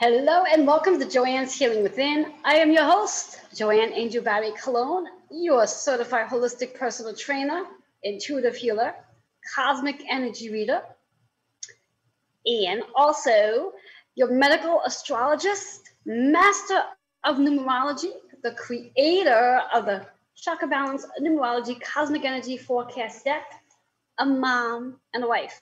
Hello and welcome to Joanne's Healing Within. I am your host, Joanne Angel Barry Cologne, your certified holistic personal trainer, intuitive healer, cosmic energy reader, and also your medical astrologist, master of numerology, the creator of the Chakra Balance Numerology Cosmic Energy Forecast Deck, a mom and a wife.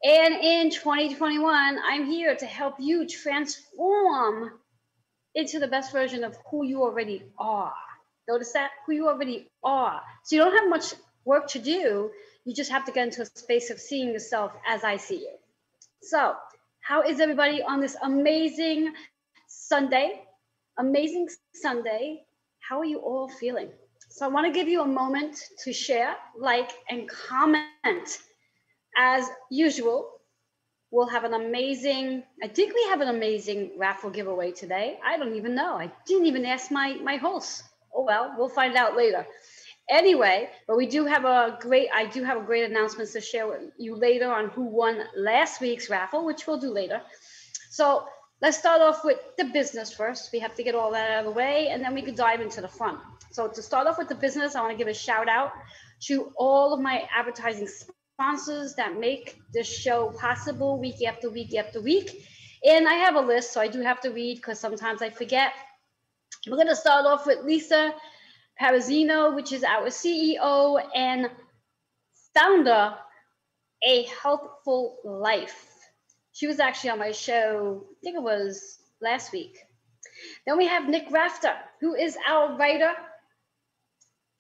And in 2021, I'm here to help you transform into the best version of who you already are. Notice that? Who you already are. So you don't have much work to do. You just have to get into a space of seeing yourself as I see you. So how is everybody on this amazing Sunday? Amazing Sunday. How are you all feeling? So I want to give you a moment to share, like, and comment. As usual, we'll have an amazing, I think we have an amazing raffle giveaway today. I don't even know. I didn't even ask my host. Oh, well, we'll find out later. Anyway, but I do have a great announcement to share with you later on who won last week's raffle, which we'll do later. So let's start off with the business first. We have to get all that out of the way, and then we can dive into the fun. So to start off with the business, I want to give a shout out to all of my advertising sponsors that make this show possible week after week after week. And I have a list, so I do have to read because sometimes I forget. We're going to start off with Lisa Parazino, which is our CEO and founder, A Healthful Life. She was actually on my show, I think it was last week. Then we have Nick Rafter, who is our writer,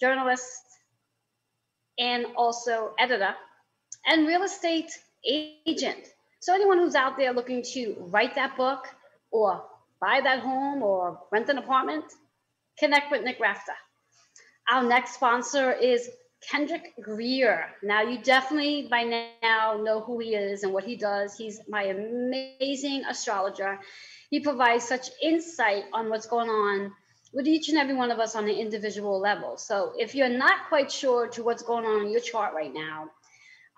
journalist, and also editor, and real estate agent. So anyone who's out there looking to write that book or buy that home or rent an apartment, connect with Nick Rafter. Our next sponsor is Kendrick Greer. Now you definitely by now know who he is and what he does. He's my amazing astrologer. He provides such insight on what's going on with each and every one of us on an individual level. So if you're not quite sure to what's going on in your chart right now,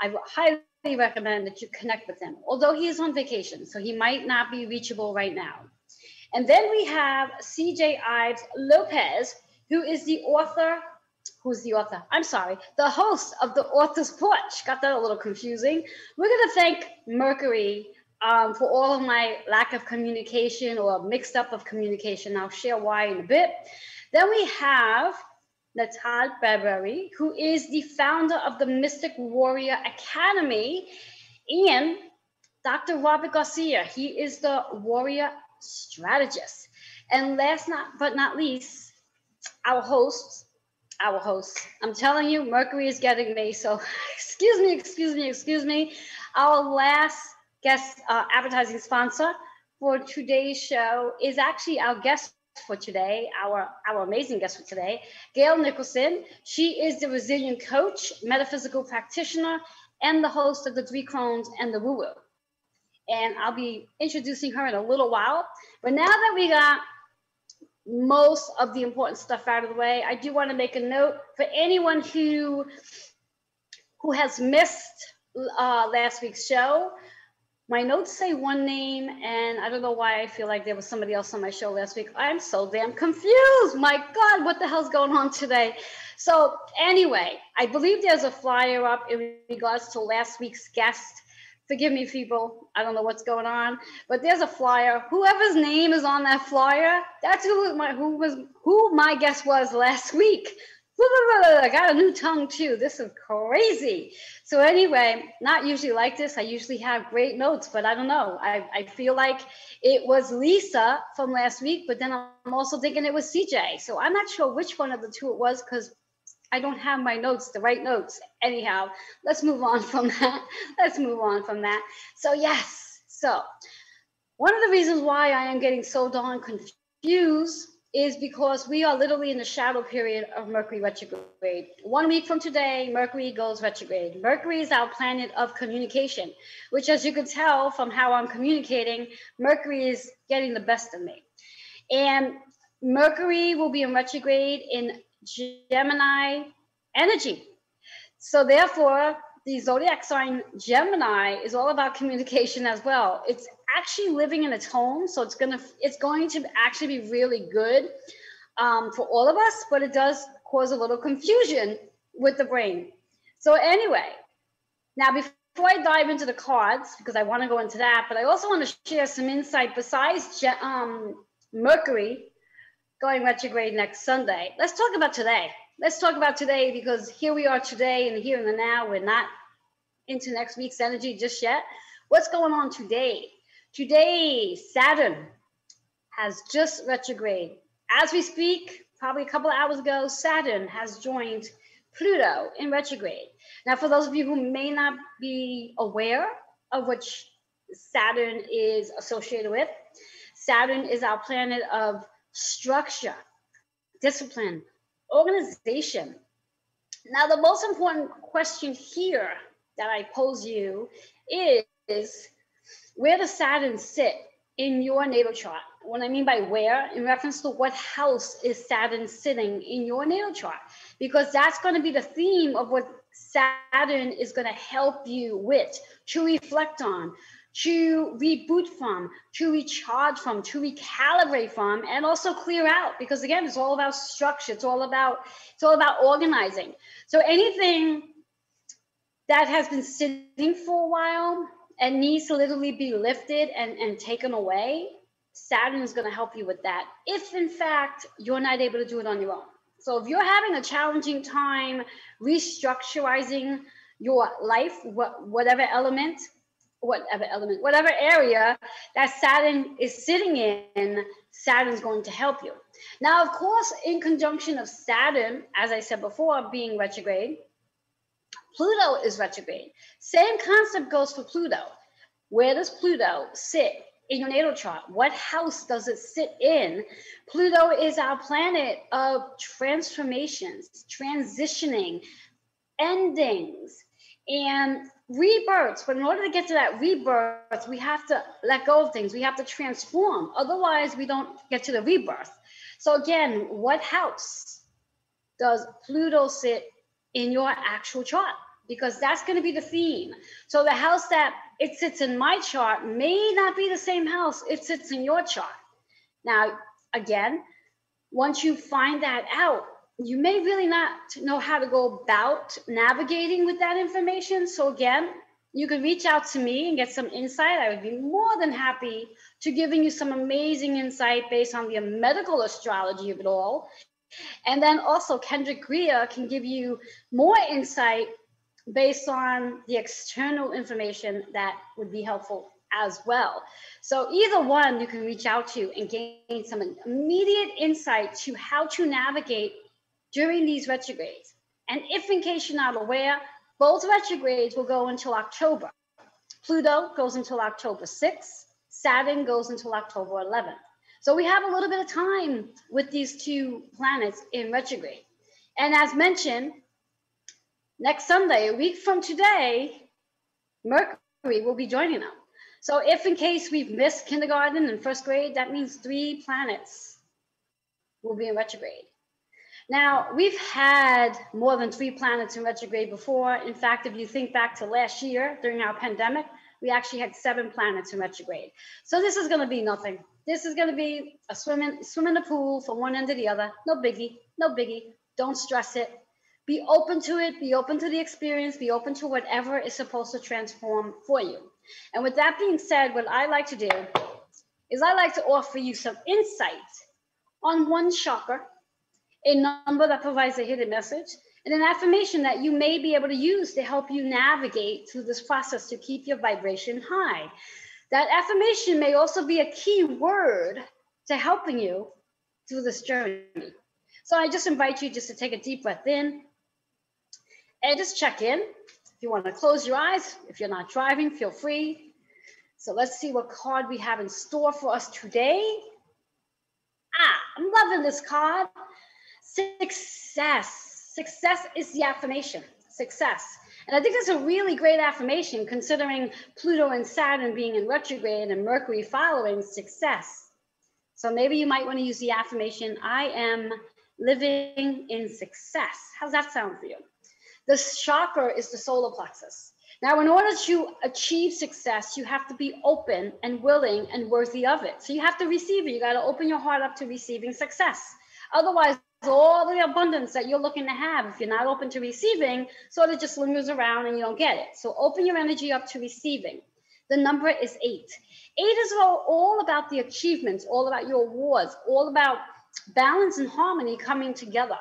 I highly recommend that you connect with him, although he is on vacation, so he might not be reachable right now. And then we have CJ Ives Lopez, who is the author, the host of The Author's Porch. Got that a little confusing. We're going to thank Mercury for all of my lack of communication or mixed up of communication. I'll share why in a bit. Then we have Natal Barbary, who is the founder of the Mystic Warrior Academy, and Dr. Robert Garcia. He is the Warrior Strategist. And last but not least, our host. I'm telling you, Mercury is getting me, so excuse me. Our last guest advertising sponsor for today's show is actually our guest for today, our amazing guest for today, Gail Nicholson. She is the resilient coach, metaphysical practitioner, and the host of the Three Crones and the Woo Woo. And I'll be introducing her in a little while. But now that we got most of the important stuff out of the way, I do want to make a note for anyone who has missed last week's show. My notes say one name, and I don't know why I feel like there was somebody else on my show last week. I'm so damn confused. My God, what the hell's going on today? So anyway, I believe there's a flyer up in regards to last week's guest. Forgive me, people. I don't know what's going on, but there's a flyer. Whoever's name is on that flyer, that's who my guest was last week. I got a new tongue too. This is crazy. So anyway, not usually like this. I usually have great notes, but I don't know. I feel like it was Lisa from last week, but then I'm also thinking it was CJ. So I'm not sure which one of the two it was because I don't have my notes, the right notes. Anyhow, let's move on from that. So yes. So one of the reasons why I am getting so darn confused is because we are literally in the shadow period of Mercury retrograde. 1 week from today, Mercury goes retrograde. Mercury is our planet of communication, which, as you can tell from how I'm communicating, Mercury is getting the best of me. And Mercury will be in retrograde in Gemini energy. So therefore, the zodiac sign Gemini is all about communication as well. It's actually living in its home, so it's going to actually be really good for all of us, but it does cause a little confusion with the brain. So anyway, now before I dive into the cards, because I want to go into that, but I also want to share some insight besides Mercury going retrograde next Sunday. Let's talk about today. Let's talk about today, because here we are today, and here and the now. We're not into next week's energy just yet. What's going on today? Today, Saturn has just retrograde. As we speak, probably a couple of hours ago, Saturn has joined Pluto in retrograde. Now, for those of you who may not be aware of which Saturn is associated with, Saturn is our planet of structure, discipline, organization. Now, the most important question here that I pose you is, where does Saturn sit in your natal chart? What I mean by where, in reference to what house is Saturn sitting in your natal chart? Because that's going to be the theme of what Saturn is going to help you with, to reflect on, to reboot from, to recharge from, to recalibrate from, and also clear out. Because again, it's all about structure. It's all about organizing. So anything that has been sitting for a while and needs to literally be lifted and taken away, Saturn is going to help you with that, if in fact you're not able to do it on your own. So if you're having a challenging time restructuring your life, whatever area that Saturn is sitting in, Saturn's going to help you. Now, of course, in conjunction of Saturn, as I said before, being retrograde, Pluto is retrograde. Same concept goes for Pluto. Where does Pluto sit in your natal chart? What house does it sit in? Pluto is our planet of transformations, transitioning, endings, and rebirths. But in order to get to that rebirth, we have to let go of things. We have to transform. Otherwise, we don't get to the rebirth. So again, what house does Pluto sit in your actual chart? Because that's going to be the theme. So the house that it sits in my chart may not be the same house it sits in your chart. Now, again, once you find that out, you may really not know how to go about navigating with that information. So again, you can reach out to me and get some insight. I would be more than happy to giving you some amazing insight based on the medical astrology of it all. And then also Kendrick Greer can give you more insight based on the external information that would be helpful as well. So either one you can reach out to and gain some immediate insight to how to navigate during these retrogrades. And if in case you're not aware, both retrogrades will go until October. Pluto goes until October 6th. Saturn goes until October 11th. So we have a little bit of time with these two planets in retrograde. And as mentioned, next Sunday, a week from today, Mercury will be joining them. So if in case we've missed kindergarten and first grade, that means 3 planets will be in retrograde. Now, we've had more than 3 planets in retrograde before. In fact, if you think back to last year during our pandemic, we actually had 7 planets in retrograde. So this is going to be nothing. This is going to be a swim in the pool from one end to the other. No biggie, no biggie. Don't stress it. Be open to it. Be open to the experience. Be open to whatever is supposed to transform for you. And with that being said, what I like to do is I like to offer you some insight on one chakra, a number that provides a hidden message, and an affirmation that you may be able to use to help you navigate through this process to keep your vibration high. That affirmation may also be a key word to helping you through this journey. So I just invite you just to take a deep breath in and just check in. If you want to close your eyes, if you're not driving, feel free. So let's see what card we have in store for us today. I'm loving this card. Success. Success is the affirmation. Success. And I think that's a really great affirmation considering Pluto and Saturn being in retrograde and Mercury following success. So maybe you might want to use the affirmation, I am living in success. How's that sound for you? The chakra is the solar plexus. Now, in order to achieve success, you have to be open and willing and worthy of it. So you have to receive it. You got to open your heart up to receiving success. Otherwise, all the abundance that you're looking to have, if you're not open to receiving, sort of just lingers around and you don't get it. So open your energy up to receiving. The number is 8. 8 is all about the achievements, all about your awards, all about balance and harmony coming together.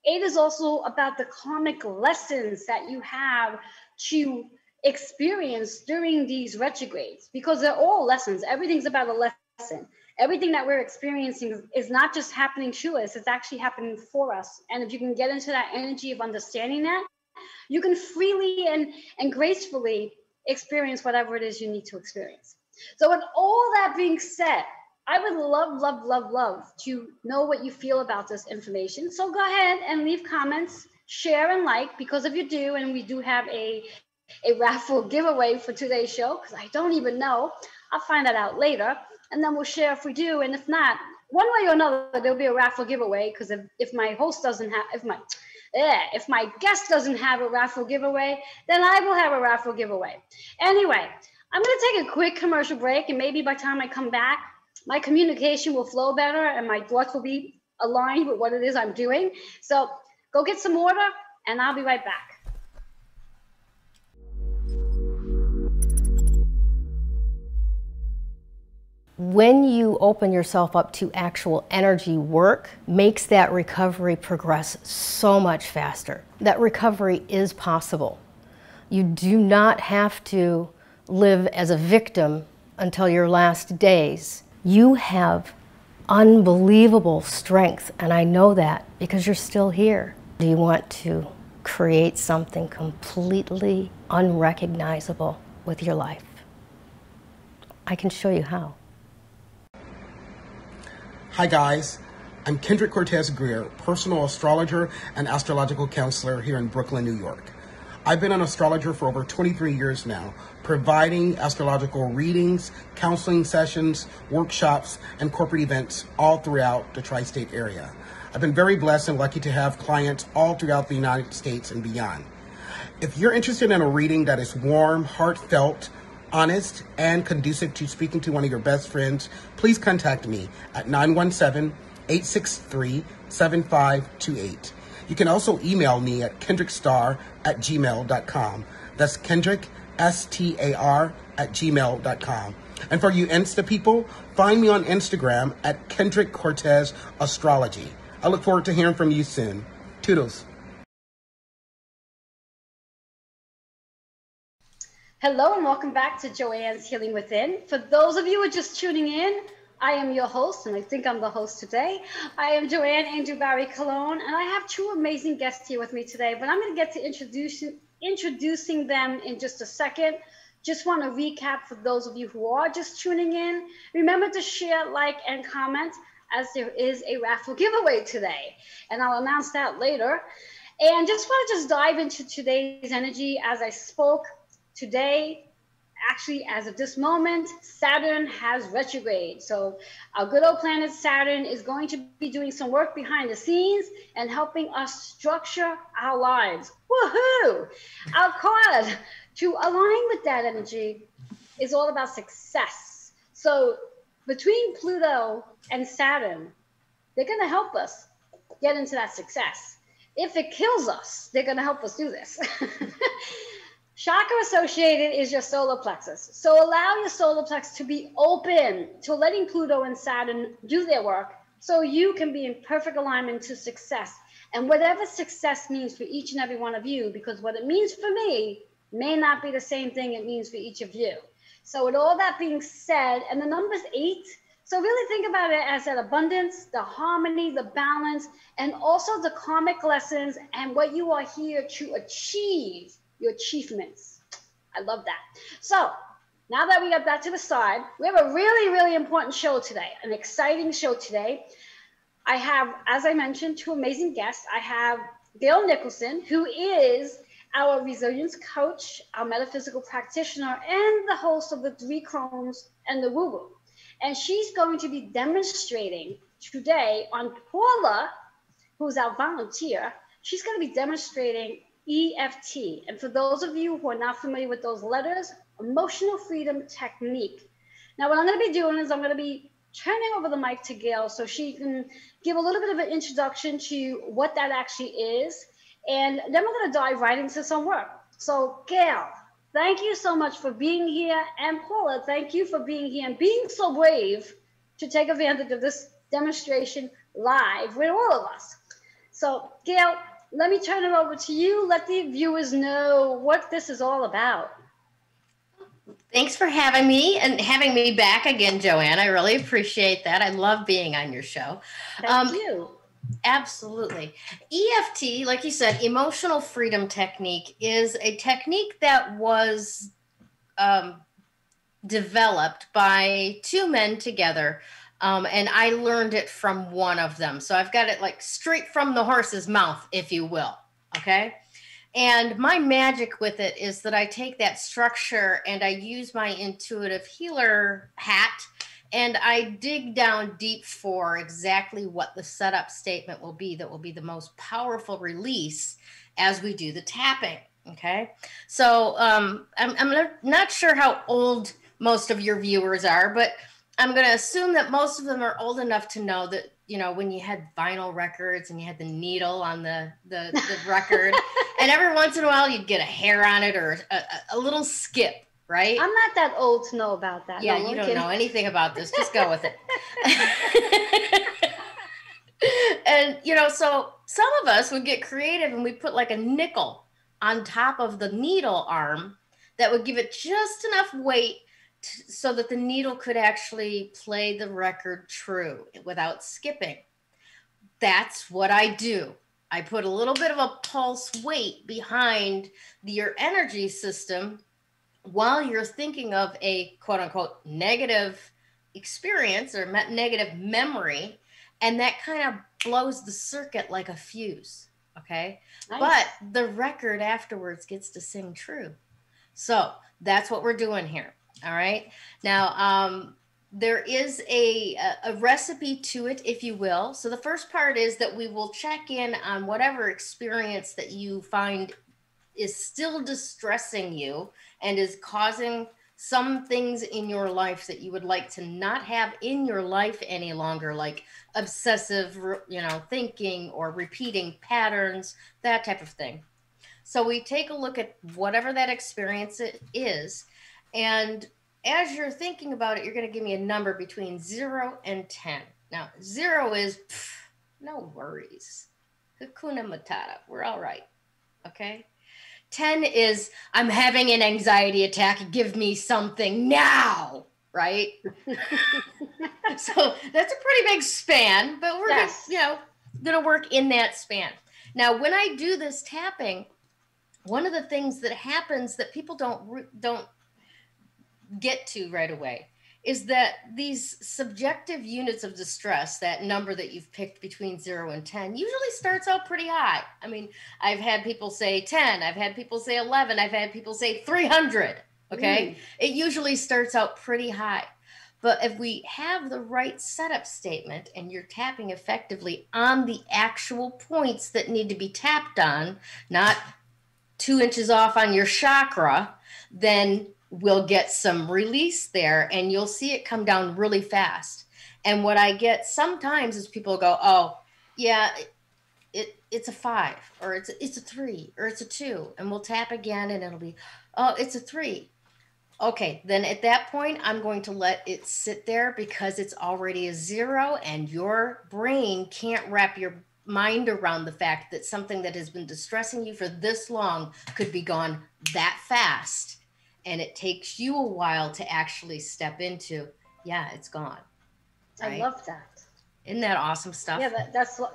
8 is also about the karmic lessons that you have to experience during these retrogrades, because they're all lessons. Everything's about a lesson. Everything that we're experiencing is not just happening to us, it's actually happening for us. And if you can get into that energy of understanding that, you can freely and gracefully experience whatever it is you need to experience. So with all that being said, I would love to know what you feel about this information. So go ahead and leave comments, share and like, because if you do, and we do have a raffle giveaway for today's show, because I don't even know, I'll find that out later, and then we'll share if we do, and if not, one way or another, there'll be a raffle giveaway, because if my host doesn't have, if my guest doesn't have a raffle giveaway, then I will have a raffle giveaway. Anyway, I'm going to take a quick commercial break, and maybe by the time I come back, my communication will flow better and my thoughts will be aligned with what it is I'm doing. So go get some water and I'll be right back. When you open yourself up to actual energy work, makes that recovery progress so much faster. That recovery is possible. You do not have to live as a victim until your last days. You have unbelievable strength, and I know that because you're still here. Do you want to create something completely unrecognizable with your life? I can show you how. Hi guys, I'm Kendrick Cortez Greer, personal astrologer and astrological counselor here in Brooklyn, New York. I've been an astrologer for over 23 years now, providing astrological readings, counseling sessions, workshops, and corporate events all throughout the tri-state area. I've been very blessed and lucky to have clients all throughout the United States and beyond. If you're interested in a reading that is warm, heartfelt, honest, and conducive to speaking to one of your best friends, please contact me at 917-863-7528. You can also email me at kendrickstar@gmail.com. That's Kendrick, STAR@gmail.com. And for you Insta people, find me on Instagram at Kendrick Cortez Astrology. I look forward to hearing from you soon. Toodles. Hello and welcome back to Joanne's Healing Within. For those of you who are just tuning in, I am your host, and I think I'm the host today. I am Joanne Angel Barry Colon, and I have two amazing guests here with me today, but I'm going to get to introducing them in just a second. Just want to recap for those of you who are just tuning in. Remember to share, like, and comment, as there is a raffle giveaway today, and I'll announce that later. And just want to dive into today's energy. As I spoke today, actually, as of this moment, Saturn has retrograde. So our good old planet Saturn is going to be doing some work behind the scenes and helping us structure our lives. Woohoo! Our card to align with that energy is all about success. So between Pluto and Saturn, they're going to help us get into that success. If it kills us, they're going to help us do this. Chakra associated is your solar plexus. So allow your solar plexus to be open to letting Pluto and Saturn do their work so you can be in perfect alignment to success. And whatever success means for each and every one of you, because what it means for me may not be the same thing it means for each of you. So with all that being said, and the number's 8, so really think about it as that abundance, the harmony, the balance, and also the karmic lessons and what you are here to achieve. Your achievements. I love that. So now that we got that to the side, we have a really important show today, an exciting show today. I have, as I mentioned, two amazing guests. I have Gail Nicholson, who is our resilience coach, our metaphysical practitioner, and the host of the 3 Chromes and the Woo Woo. And she's going to be demonstrating today on Paula, who's our volunteer. She's going to be demonstrating EFT. And for those of you who are not familiar with those letters, emotional freedom technique. Now, what I'm going to be doing is I'm going to be turning over the mic to Gail so she can give a little bit of an introduction to what that actually is. And then we're going to dive right into some work. So, Gail, thank you so much for being here. And Paula, thank you for being here and being so brave to take advantage of this demonstration live with all of us. So, Gail, let me turn it over to you. Let the viewers know what this is all about. Thanks for having me and having me back again, Joanne. I really appreciate that. I love being on your show. Thank you. Absolutely. EFT, like you said, emotional freedom technique, is a technique that was developed by two men together. And I learned it from one of them. So I've got it like straight from the horse's mouth, if you will. Okay. And my magic with it is that I take that structure and I use my intuitive healer hat and I dig down deep for exactly what the setup statement will be that will be the most powerful release as we do the tapping. Okay. So I'm not sure how old most of your viewers are, but I'm going to assume that most of them are old enough to know that, you know, when you had vinyl records and you had the needle on the record, and every once in a while you'd get a hair on it or a little skip, right? I'm not that old to know about that. Yeah, no, you don't know anything about this. Just go with it. And, you know, so some of us would get creative and we put like a nickel on top of the needle arm that would give it just enough weight so that the needle could actually play the record true without skipping. That's what I do. I put a little bit of a pulse weight behind your energy system while you're thinking of a quote unquote negative experience or negative memory. And that kind of blows the circuit like a fuse. Okay. Nice. But the record afterwards gets to sing true. So that's what we're doing here. All right. Now, there is a recipe to it, if you will. So the first part is that we will check in on whatever experience that you find is still distressing you and is causing some things in your life that you would like to not have in your life any longer, like obsessive, thinking or repeating patterns, that type of thing. So we take a look at whatever that experience is. And as you're thinking about it, you're going to give me a number between 0 and 10. Now, 0 is no worries. Hakuna Matata. We're all right. Okay. 10 is I'm having an anxiety attack. Give me something now. Right. So that's a pretty big span, but we're going to work in that span. Now, when I do this tapping, one of the things that happens that people don't get to right away is that these subjective units of distress, that number that you've picked between 0 and 10, usually starts out pretty high. I mean, I've had people say 10, I've had people say 11, I've had people say 300. Okay. It usually starts out pretty high. But if we have the right setup statement and you're tapping effectively on the actual points that need to be tapped on, not 2 inches off on your chakra, then we'll get some release there and you'll see it come down really fast. And what I get sometimes is people go, oh, yeah, it's a 5 or it's a 3 or it's a 2. And we'll tap again and it'll be, oh, it's a 3. Okay, then at that point, I'm going to let it sit there because it's already a 0 and your brain can't wrap your mind around the fact that something that has been distressing you for this long could be gone that fast. And it takes you a while to actually step into, yeah, it's gone. Right? I love that. Isn't that awesome stuff?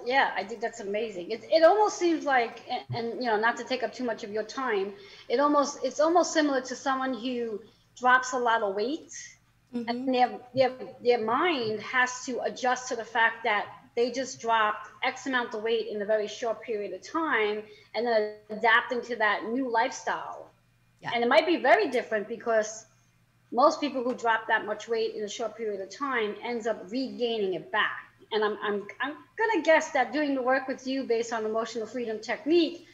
Yeah, I think that's amazing. It almost seems like, and not to take up too much of your time, it's almost similar to someone who drops a lot of weight, and their mind has to adjust to the fact that they just dropped X amount of weight in a very short period of time, and then adapting to that new lifestyle. Yeah. And it might be very different because most people who drop that much weight in a short period of time ends up regaining it back. And I'm gonna guess that doing the work with you based on emotional freedom technique,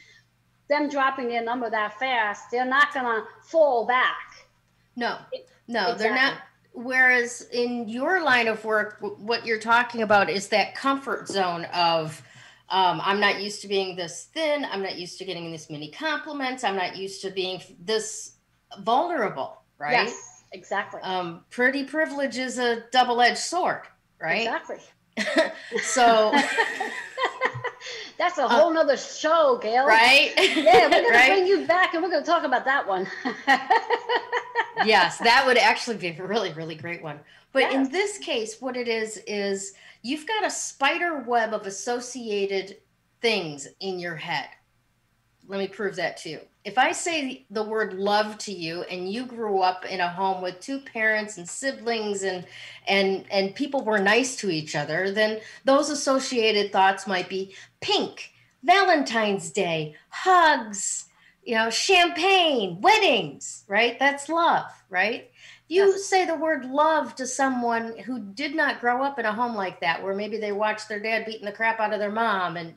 them dropping their number that fast, they're not going to fall back. No, Exactly. they're not. Whereas in your line of work, what you're talking about is that comfort zone of, I'm not used to being this thin. I'm not used to getting this many compliments. I'm not used to being this vulnerable, right? Yes, exactly. Pretty privilege is a double-edged sword, right? Exactly. So that's a whole nother show, Gail. Right? Yeah, we're going to bring you back and we're going to talk about that one. Yes, that would actually be a really, really great one. But Yes. in this case, what it is you've got a spider web of associated things in your head. Let me prove that to you. If I say the word love to you and you grew up in a home with two parents and siblings and people were nice to each other, then those associated thoughts might be pink, Valentine's Day, hugs, champagne, weddings, right? That's love, right? You say the word love to someone who did not grow up in a home like that, where maybe they watched their dad beating the crap out of their mom and,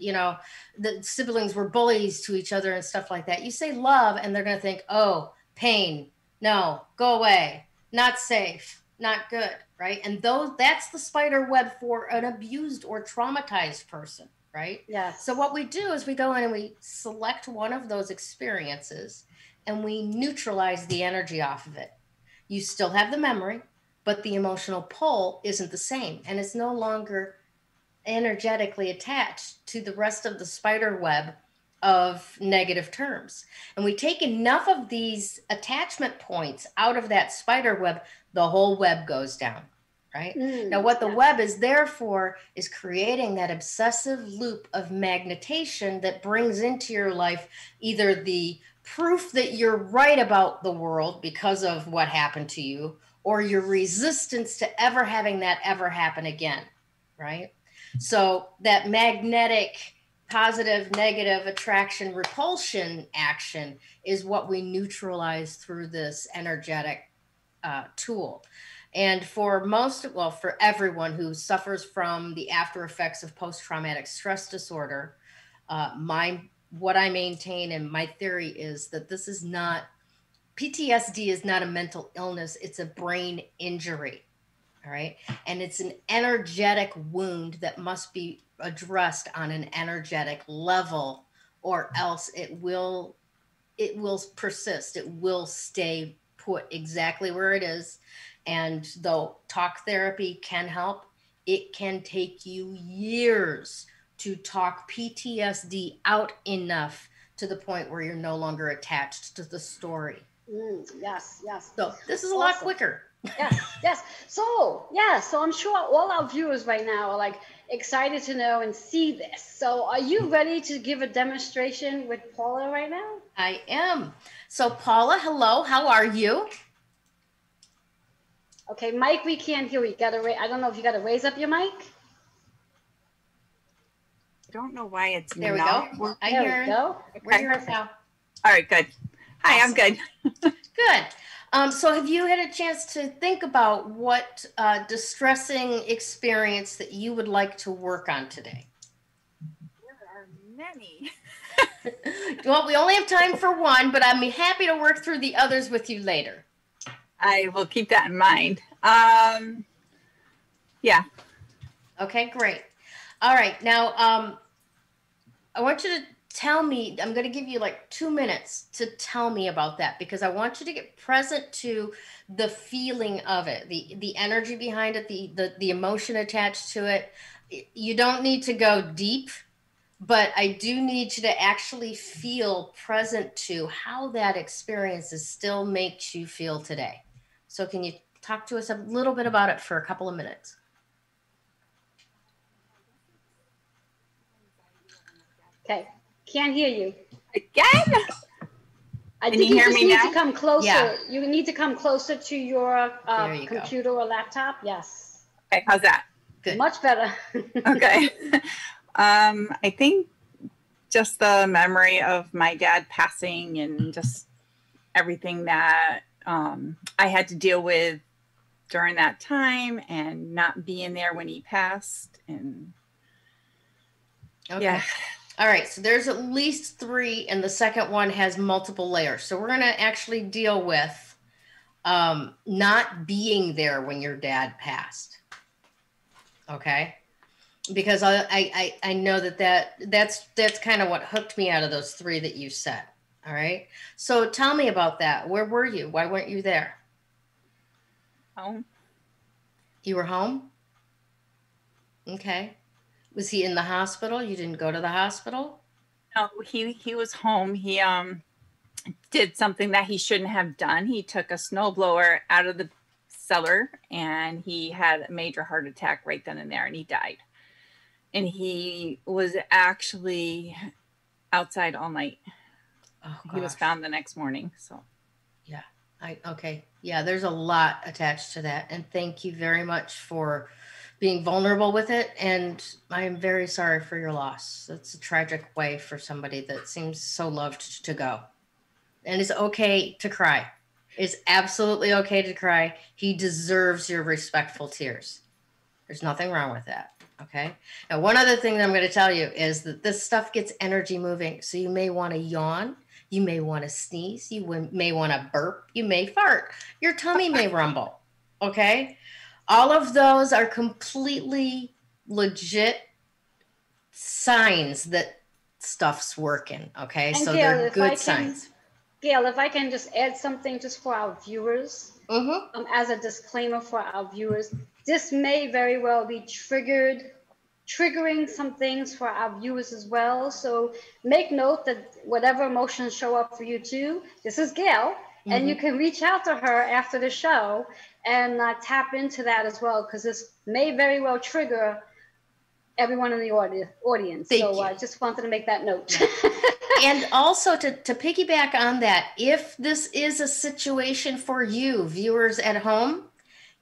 the siblings were bullies to each other and stuff like that. You say love and they're going to think, oh, pain, no, go away, not safe, not good, right? And that's the spider web for an abused or traumatized person, right? Yeah. So what we do is we go in and we select one of those experiences and we neutralize the energy off of it. You still have the memory, but the emotional pull isn't the same. And it's no longer energetically attached to the rest of the spider web of negative terms. And we take enough of these attachment points out of that spider web, the whole web goes down, right? Now, what the web is there for is creating that obsessive loop of magnetation that brings into your life either the proof that you're right about the world because of what happened to you, or your resistance to ever having that ever happen again, right? So that magnetic positive, negative attraction, repulsion action is what we neutralize through this energetic tool. And for everyone who suffers from the after effects of post-traumatic stress disorder, what I maintain and my theory is that this is not, PTSD is not a mental illness, it's a brain injury, all right? And it's an energetic wound that must be addressed on an energetic level, or else it will persist, it will stay put exactly where it is. And though talk therapy can help, it can take you years to talk PTSD out enough to the point where you're no longer attached to the story. Yes. So this is a lot quicker. Yes. So I'm sure all our viewers right now are like excited to know and see this. So are you ready to give a demonstration with Paula right now? I am. So Paula, hello, how are you? Okay, Mike, we can't hear you. I don't know if you got to raise up your mic. I don't know why it's there we not. go. There we go. We're here now. All right, good. Hi, Awesome. I'm good. Good. So have you had a chance to think about what distressing experience that you would like to work on today? There are many. Well, we only have time for one, but I'm happy to work through the others with you later. I will keep that in mind. Yeah. Okay, great. All right. Now, I want you to tell me, I'm going to give you like 2 minutes to tell me about that, because I want you to get present to the feeling of it, the energy behind it, the emotion attached to it. You don't need to go deep, but I do need you to actually feel present to how that experience still makes you feel today. So can you talk to us a little bit about it for a couple of minutes? Okay, can't hear you. Again? I Can think you you hear just me need now? to come closer. Yeah. You need to come closer to your computer or laptop. Yes. Okay, how's that? Good. Much better. Okay. I think just the memory of my dad passing and just everything that I had to deal with during that time and not being there when he passed. And Okay. yeah. All right, so there's at least 3, and the second one has multiple layers. So we're going to actually deal with not being there when your dad passed. Okay, because I know that's kind of what hooked me out of those 3 that you said. All right, so tell me about that. Where were you? Why weren't you there? Home. You were home? Okay. Was he in the hospital? You didn't go to the hospital? No, he was home. He did something that he shouldn't have done. He took a snowblower out of the cellar and he had a major heart attack right then and there, and he died. And he was actually outside all night. Oh, he was found the next morning. So yeah, okay. Yeah, there's a lot attached to that. And thank you very much for being vulnerable with it. And I am very sorry for your loss. It's a tragic way for somebody that seems so loved to go. And it's okay to cry. It's absolutely okay to cry. He deserves your respectful tears. There's nothing wrong with that. Okay. Now, one other thing that I'm going to tell you is that this stuff gets energy moving. So you may want to yawn. You may want to sneeze. You may want to burp. You may fart. Your tummy may rumble. Okay. All of those are completely legit signs that stuff's working. Okay. And so Gail, they're good signs. Gail, if I can just add something just for our viewers, as a disclaimer for our viewers, this may very well be triggering some things for our viewers as well. So make note that whatever emotions show up for you too, this is Gail, and you can reach out to her after the show and tap into that as well, because this may very well trigger everyone in the audience. So I just wanted to make that note. And also to piggyback on that, if this is a situation for you, viewers at home,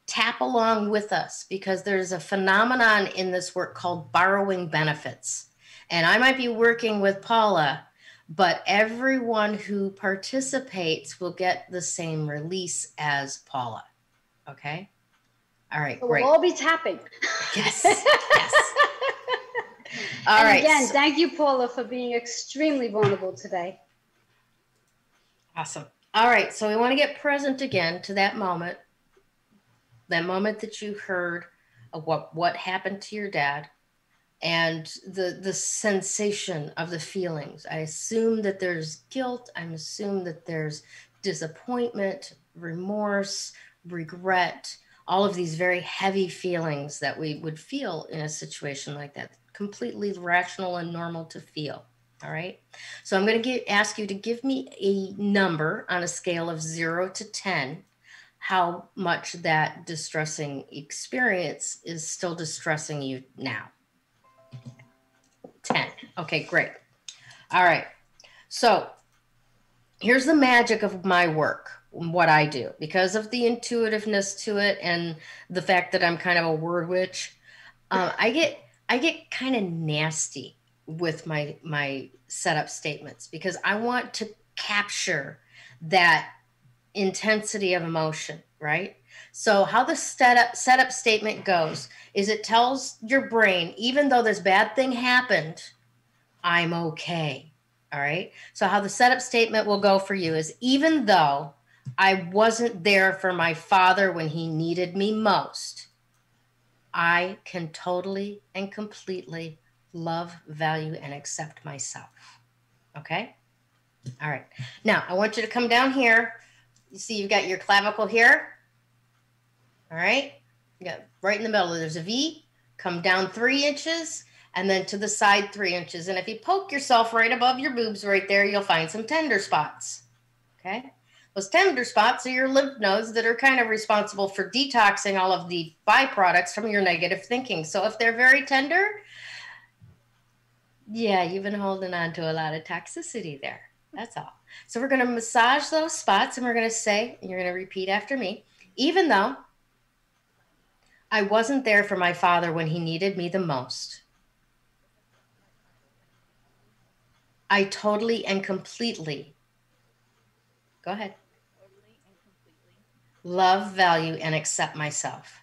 tap along with us, because there's a phenomenon in this work called borrowing benefits. And I might be working with Paula, but everyone who participates will get the same release as Paula. Okay? All right, so great. We'll all be tapping. Yes, yes. All and right. Again, thank you, Paula, for being extremely vulnerable today. Awesome. All right. So we want to get present again to that moment that you heard of what happened to your dad, and the sensation of the feelings. I assume that there's guilt. I assume that there's disappointment, remorse, regret, all of these very heavy feelings that we would feel in a situation like that. Completely rational and normal to feel. All right. So I'm going to ask you to give me a number on a scale of 0 to 10, how much that distressing experience is still distressing you now. 10. Okay, great. All right. So here's the magic of my work, what I do, because of the intuitiveness to it and the fact that I'm kind of a word witch. I get kind of nasty with my setup statements, because I want to capture that intensity of emotion, right? So how the setup statement goes is it tells your brain, even though this bad thing happened, I'm okay. All right. So how the setup statement will go for you is, even though I wasn't there for my father when he needed me most, I can totally and completely love, value, and accept myself. Okay? All right. Now, I want you to come down here. You see you've got your clavicle here. All right? You got right in the middle. There's a V. Come down 3 inches, and then to the side 3 inches. And if you poke yourself right above your boobs right there, you'll find some tender spots. Okay? Those tender spots are your lymph nodes that are kind of responsible for detoxing all of the byproducts from your negative thinking. So if they're very tender, yeah, you've been holding on to a lot of toxicity there. That's all. So we're going to massage those spots, and we're going to say, and you're going to repeat after me, even though I wasn't there for my father when he needed me the most, I totally and completely, go ahead, love, value, and accept myself.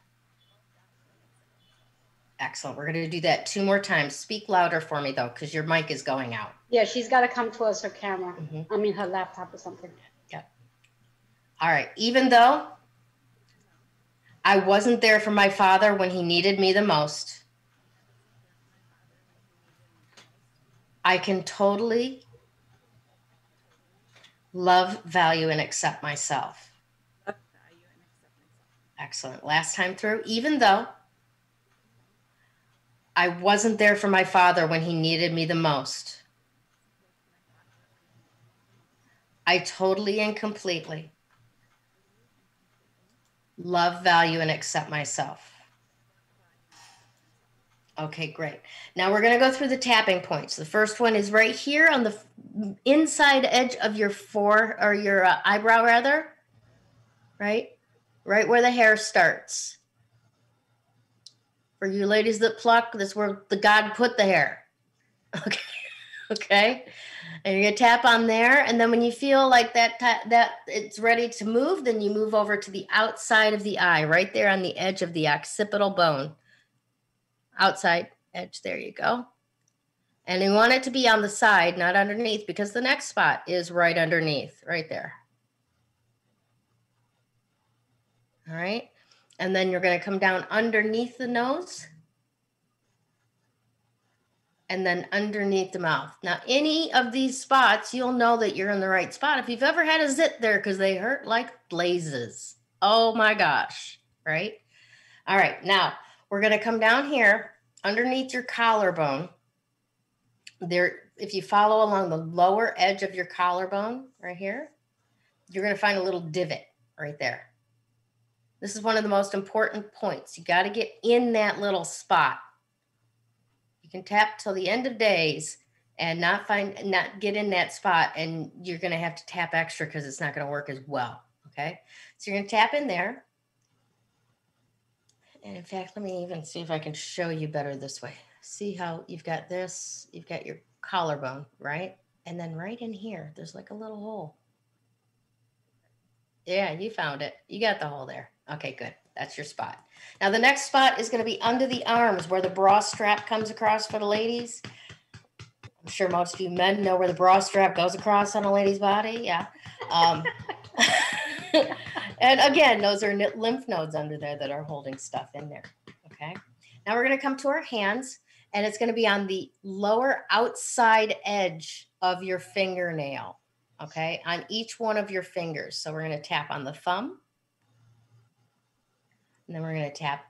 Excellent. We're going to do that 2 more times. Speak louder for me, though, because your mic is going out. Yeah, she's got to come towards her camera. I mean, her laptop or something. Yep. All right. Even though I wasn't there for my father when he needed me the most, I can totally love, value, and accept myself. Excellent. Last time through. Even though I wasn't there for my father when he needed me the most, I totally and completely love, value, and accept myself. Okay, great. Now we're going to go through the tapping points. The first one is right here on the inside edge of your eyebrow, rather. Right where the hair starts. For you ladies that pluck, that's where the God put the hair. Okay. And you're going to tap on there. And then when you feel like that it's ready to move, then you move over to the outside of the eye, right there on the edge of the occipital bone. Outside edge, there you go. And you want it to be on the side, not underneath, because the next spot is right underneath, right there. All right. And then you're going to come down underneath the nose. And then underneath the mouth. Now, any of these spots, you'll know that you're in the right spot if you've ever had a zit there, because they hurt like blazes. Oh my gosh, right? All right, now we're going to come down here underneath your collarbone. There, if you follow along the lower edge of your collarbone right here, you're going to find a little divot right there. This is one of the most important points. You got to get in that little spot. You can tap till the end of days and not get in that spot, and you're going to have to tap extra because it's not going to work as well. Okay, so you're going to tap in there. And in fact, let me even see if I can show you better this way. See how you've got this, you've got your collarbone, right? And then right in here, there's like a little hole. Yeah, you found it. You got the hole there. Okay, good. That's your spot. Now the next spot is going to be under the arms where the bra strap comes across for the ladies. I'm sure most of you men know where the bra strap goes across on a lady's body. Yeah. And again, those are lymph nodes under there that are holding stuff in there. Okay. Now we're going to come to our hands, and it's going to be on the lower outside edge of your fingernail. Okay. On each one of your fingers. So we're going to tap on the thumb. And then we're going to tap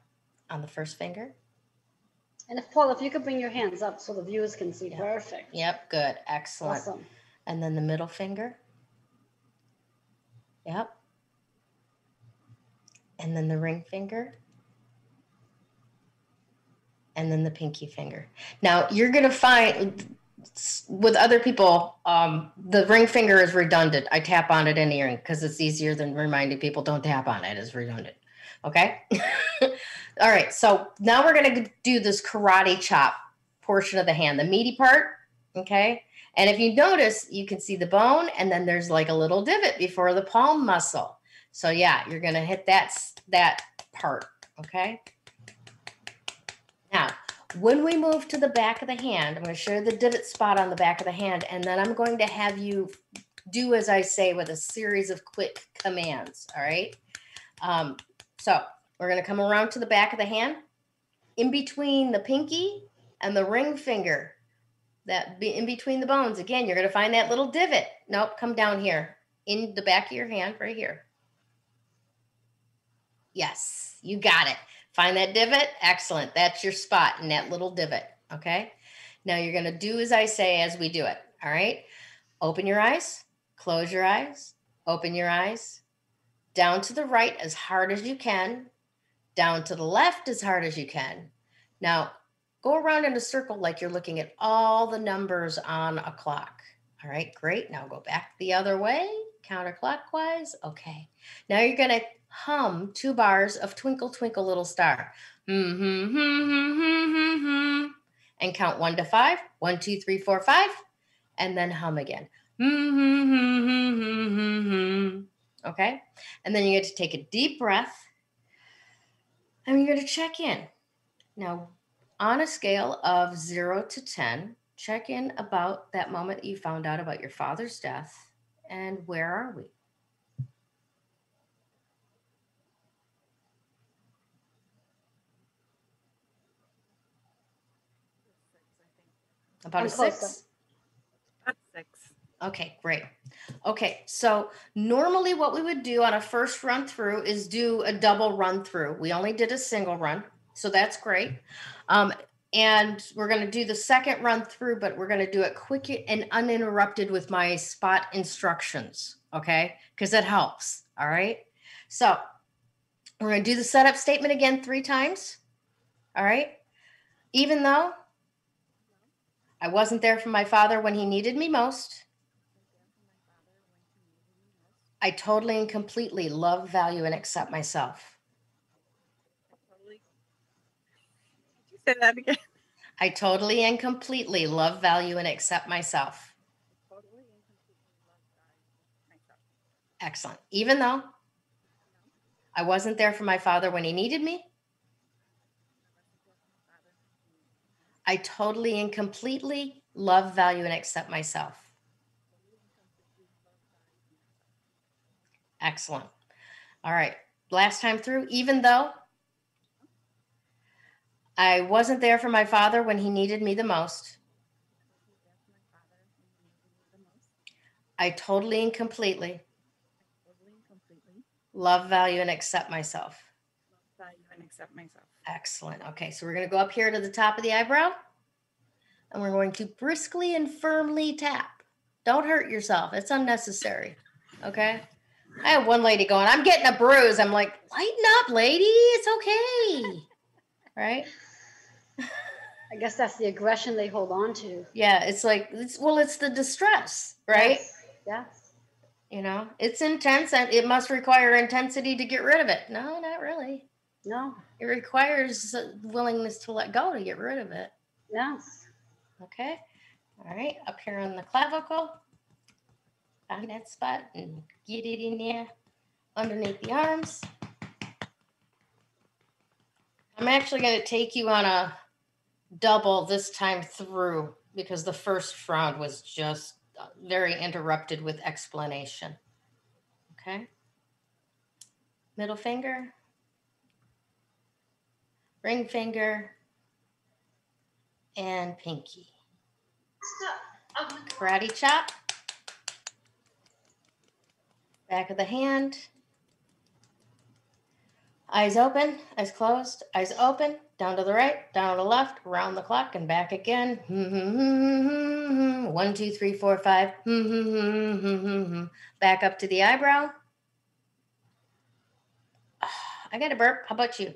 on the first finger. And Paul, if you could bring your hands up so the viewers can see. Yep. Perfect. Yep, good. Excellent. Awesome. And then the middle finger. Yep. And then the ring finger. And then the pinky finger. Now, you're going to find with other people, the ring finger is redundant. I tap on it in the earring because it's easier than reminding people don't tap on it. It's redundant. Okay. All right. So now we're going to do this karate chop portion of the hand, the meaty part. Okay. And if you notice, you can see the bone, and then there's like a little divot before the palm muscle. So yeah, you're going to hit that part. Okay. Now, when we move to the back of the hand, I'm going to show you the divot spot on the back of the hand, and then I'm going to have you do as I say with a series of quick commands. All right. So we're going to come around to the back of the hand, in between the pinky and the ring finger, that be in between the bones. Again, you're going to find that little divot. Nope, come down here in the back of your hand right here. Yes, you got it. Find that divot. Excellent. That's your spot in that little divot. Okay. Now you're going to do as I say as we do it. All right. Open your eyes, close your eyes, open your eyes. Down to the right as hard as you can, down to the left as hard as you can. Now, go around in a circle like you're looking at all the numbers on a clock. All right, great. Now go back the other way, counterclockwise. Okay. Now you're going to hum 2 bars of Twinkle, Twinkle, Little Star. And count 1 to 5. 1, 2, 3, 4, 5. And then hum again. Okay. And then you get to take a deep breath, and you're going to check in. Now, on a scale of 0 to 10, check in about that moment you found out about your father's death, and where are we? About a 6? About 6. Okay, great. Okay, so normally what we would do on a first run through is do a double run through. We only did a single run, so that's great. And we're going to do the second run through, but we're going to do it quick and uninterrupted with my spot instructions, okay? Because that helps, all right? So we're going to do the setup statement again 3 times, all right? Even though I wasn't there for my father when he needed me most, I totally and completely love, value, and accept myself. Could you say that again? I totally and completely love, value, and accept myself. Totally and completely love, value, myself. Excellent. Even though I wasn't there for my father when he needed me, I totally and completely love, value, and accept myself. Excellent. All right. Last time through, even though I wasn't there for my father when he needed me the most, I totally and completely love, value, and accept myself. Love, value, and accept myself. Excellent. Okay, so we're going to go up here to the top of the eyebrow, and we're going to briskly and firmly tap. Don't hurt yourself. It's unnecessary. Okay? I have one lady going, I'm getting a bruise. I'm like, lighten up, lady. It's okay. Right? I guess that's the aggression they hold on to. Yeah, it's like, it's the distress, right? Yes. You know, it's intense and it must require intensity to get rid of it. No, not really. No. It requires willingness to let go to get rid of it. Yes. Okay. All right. Up here on the clavicle. Find that spot and get it in there underneath the arms. I'm actually going to take you on a double this time through because the first round was just very interrupted with explanation. Okay. Middle finger, ring finger, and pinky. Karate chop. Back of the hand. Eyes open, eyes closed, eyes open, down to the right, down to the left, around the clock, and back again. 1, 2, 3, 4, 5. Back up to the eyebrow. I got a burp. How about you?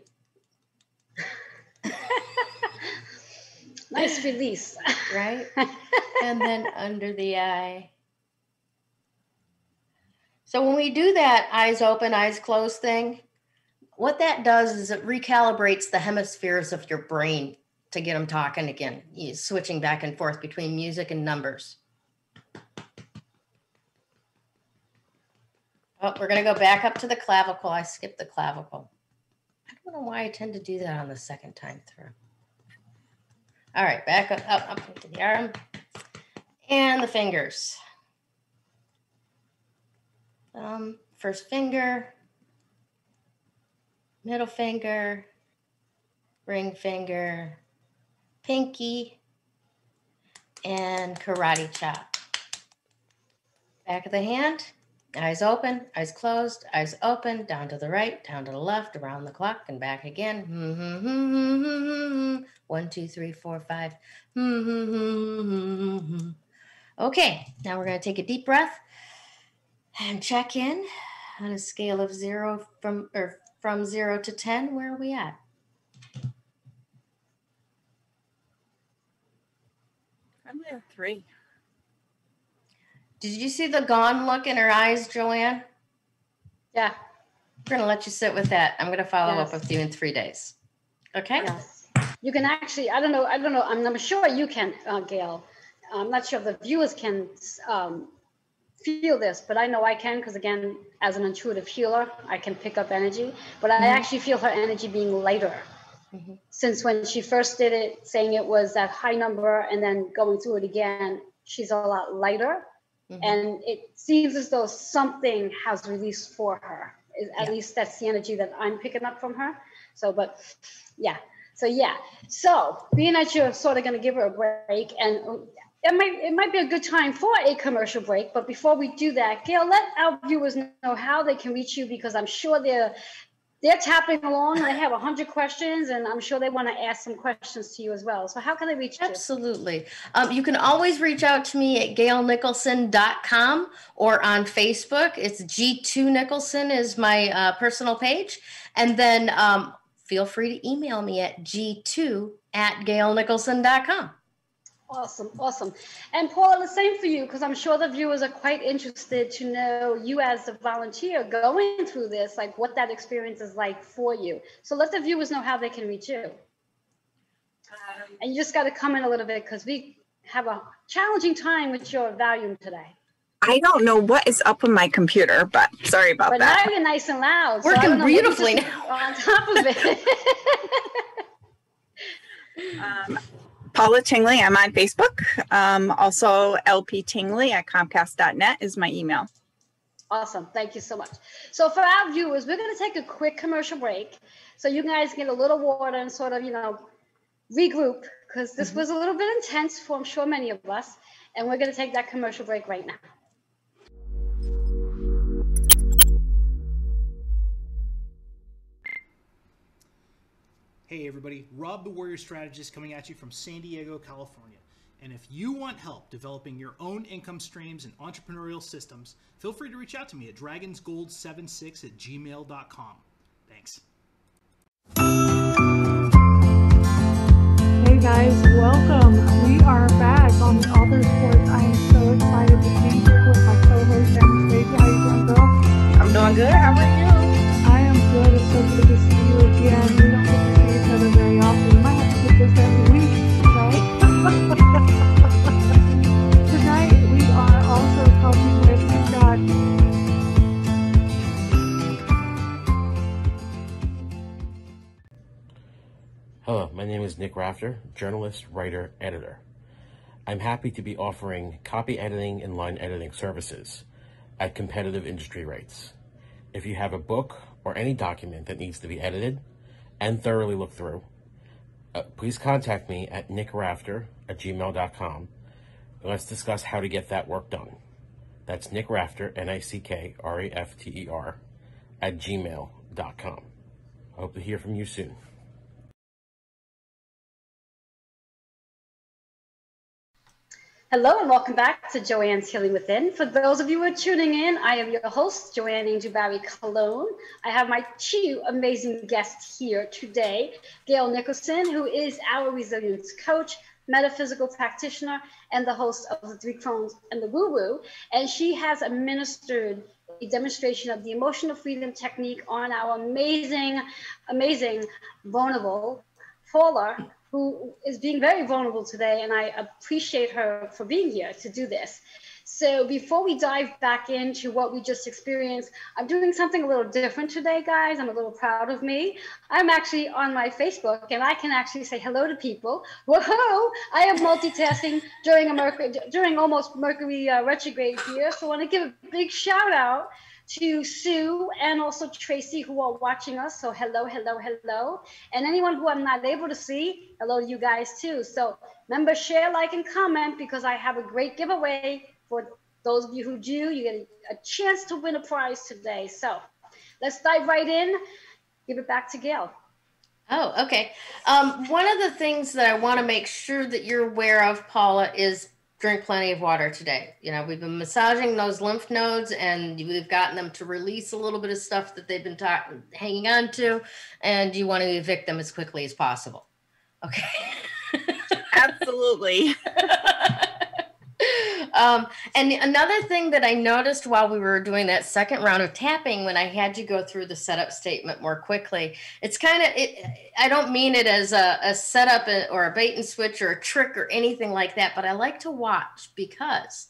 Nice release. Right? And then under the eye. So when we do that eyes open, eyes closed thing, what that does is it recalibrates the hemispheres of your brain to get them talking again, switching back and forth between music and numbers. Oh, we're going to go back up to the clavicle. I skipped the clavicle. I don't know why I tend to do that on the second time through. All right, back up into the arm and the fingers. First finger, middle finger, ring finger, pinky, and karate chop. Back of the hand, eyes open, eyes closed, eyes open, down to the right, down to the left, around the clock, and back again. 1, 2, 3, 4, 5. Okay, now we're going to take a deep breath and check in on a scale of from 0 to 10. Where are we at? Probably a 3. Did you see the gone look in her eyes, Joanne? Yeah. We're going to let you sit with that. I'm going to follow up with you in 3 days. Okay? Yes. You can actually, I don't know. I'm sure you can, Gail. I'm not sure if the viewers can feel this, but I know I can because, again, as an intuitive healer, I can pick up energy. But I actually feel her energy being lighter. since when she first did it, saying it was that high number and then going through it again, she's a lot lighter. And it seems as though something has released for her. At least that's the energy that I'm picking up from her. So, but yeah. So being that you're sort of going to give her a break, and it might be a good time for a commercial break. But before we do that, Gail, let our viewers know how they can reach you, because I'm sure they're tapping along. They have 100 questions, and I'm sure they want to ask some questions to you as well. So how can they reach you? Absolutely. You can always reach out to me at gailnicholson.com or on Facebook. It's G2 Nicholson is my personal page. And then feel free to email me at g2@gailnicholson.com. Awesome. And Paula, the same for you, because I'm sure the viewers are quite interested to know you as a volunteer going through this, like what that experience is like for you. So let the viewers know how they can reach you. And you just got to comment a little bit, because we have a challenging time with your volume today. I don't know what is up with my computer, but sorry about that. But now you're nice and loud. Working beautifully now. On top of it. Paula Tingley, I'm on Facebook. Also, LP Tingley at Comcast.net is my email. Awesome. Thank you so much. So for our viewers, we're going to take a quick commercial break so you guys get a little water and sort of, regroup, because this was a little bit intense for, I'm sure, many of us. And we're going to take that commercial break right now. Hey everybody, Rob the Warrior Strategist coming at you from San Diego, California. And if you want help developing your own income streams and entrepreneurial systems, feel free to reach out to me at dragonsgold76@gmail.com. Thanks. Hey guys, welcome. We are back on Other Sports. I am so excited to be here with my co-host Anastasia. How you doing, girl? I'm doing good. How are you? I am good. It's so good to see you again. We don't get to see each other very often. We might have to do this every week, Tonight we are also talking with Scott. Hello, my name is Nick Rafter, journalist, writer, editor. I'm happy to be offering copy editing and line editing services at competitive industry rates. If you have a book or any document that needs to be edited and thoroughly looked through, please contact me at nickrafter@gmail.com. Let's discuss how to get that work done. That's Nick Rafter, NICKRAFTER, @gmail.com. I hope to hear from you soon. Hello and welcome back to Joanne's Healing Within. For those of you who are tuning in, I am your host, Joanne Angel Barry Cologne. I have my two amazing guests here today, Gail Nicholson, who is our resilience coach, metaphysical practitioner, and the host of the Three Crones and the Woo Woo. And she has administered a demonstration of the emotional freedom technique on our amazing vulnerable Paula, who is being very vulnerable today, and I appreciate her for being here to do this. So before we dive back into what we just experienced, I'm doing something a little different today, guys. I'm a little proud of me. I'm actually on my Facebook, and I can actually say hello to people. Whoa! I am multitasking during almost Mercury retrograde here, so I want to give a big shout out to Sue and also Tracy, who are watching us. So hello. And anyone who I'm not able to see, hello to you guys too. So remember, share, like, and comment, because I have a great giveaway for those of you who do. You get a chance to win a prize today. So let's dive right in. Give it back to Gail. Oh, okay. One of the things that I want to make sure that you're aware of, Paula, is drink plenty of water today. We've been massaging those lymph nodes, and we've gotten them to release a little bit of stuff that they've been hanging on to, and you want to evict them as quickly as possible. Okay. Absolutely. And another thing that I noticed while we were doing that second round of tapping, when I had you go through the setup statement more quickly, it's kind of, I don't mean it as a setup or a bait and switch or a trick or anything like that, but I like to watch, because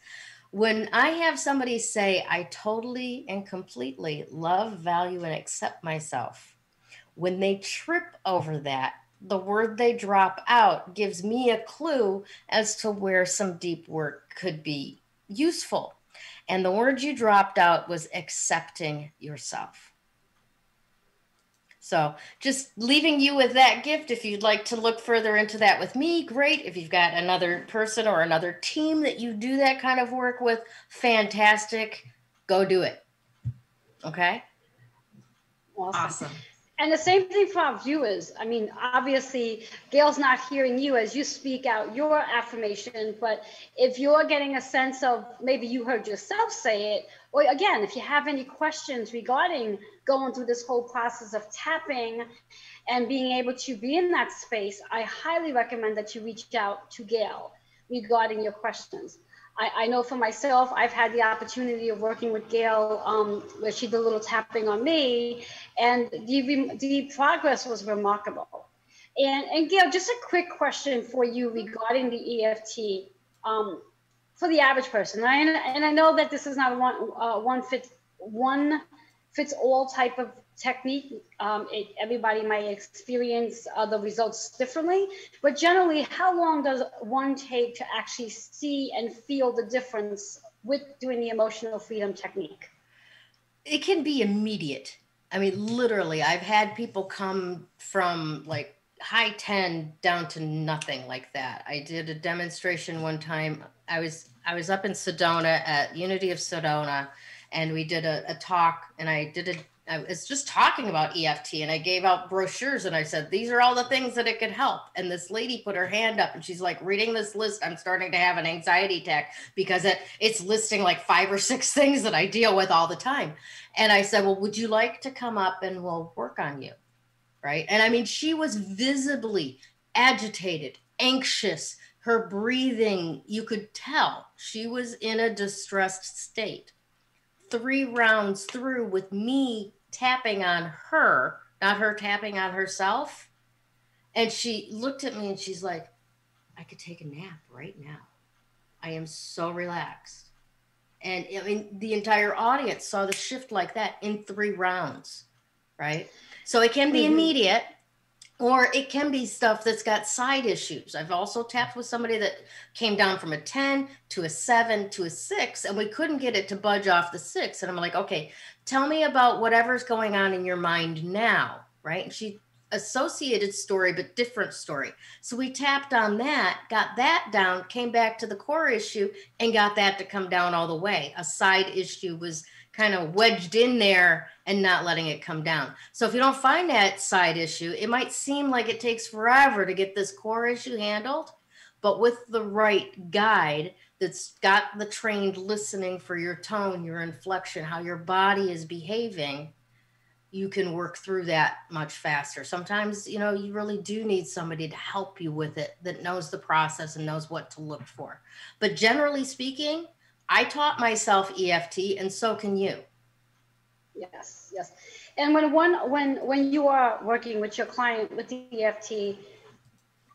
when I have somebody say, I totally and completely love, value, and accept myself, when they trip over that, the word they drop out gives me a clue as to where some deep work could be useful. And the word you dropped out was accepting yourself. So just leaving you with that gift. If you'd like to look further into that with me, great. If you've got another person or another team that you do that kind of work with, fantastic. Go do it. Okay? Awesome. And the same thing for our viewers. I mean, obviously, Gail's not hearing you as you speak out your affirmation, but if you're getting a sense of, maybe you heard yourself say it, or again, if you have any questions regarding going through this whole process of tapping and being able to be in that space, I highly recommend that you reach out to Gail regarding your questions. I know for myself, I've had the opportunity of working with Gail, where she did a little tapping on me, and the progress was remarkable. And Gail, just a quick question for you regarding the EFT for the average person. And I know that this is not a one fits all type of technique. Everybody might experience the results differently, but generally, how long does one take to actually see and feel the difference with doing the emotional freedom technique? It can be immediate. I mean, literally, I've had people come from like high 10 down to nothing like that. I did a demonstration one time. I was up in Sedona at Unity of Sedona, and we did a talk, and I was just talking about EFT, and I gave out brochures, and I said, these are all the things that it could help. And this lady put her hand up, and she's like, reading this list, I'm starting to have an anxiety attack because it's listing like 5 or 6 things that I deal with all the time. And I said, well, would you like to come up and we'll work on you? Right. And I mean, she was visibly agitated, anxious, her breathing, you could tell she was in a distressed state. 3 rounds through with me tapping on her, not her tapping on herself. And she looked at me and she's like, I could take a nap right now. I am so relaxed. And I mean, the entire audience saw the shift like that in 3 rounds, right? So it can be immediate, or it can be stuff that's got side issues. I've also tapped with somebody that came down from a 10 to a 7 to a 6, and we couldn't get it to budge off the 6. And I'm like, okay, tell me about whatever's going on in your mind now, right? And she associated story, but different story. So we tapped on that, got that down, came back to the core issue, and got that to come down all the way. A side issue was kind of wedged in there and not letting it come down. So if you don't find that side issue, it might seem like it takes forever to get this core issue handled, but with the right guide that's got the trained listening for your tone, your inflection, how your body is behaving, you can work through that much faster. Sometimes, you know, you really do need somebody to help you with it that knows the process and knows what to look for. But generally speaking, I taught myself EFT, and so can you. Yes, yes. And when you are working with your client with the EFT,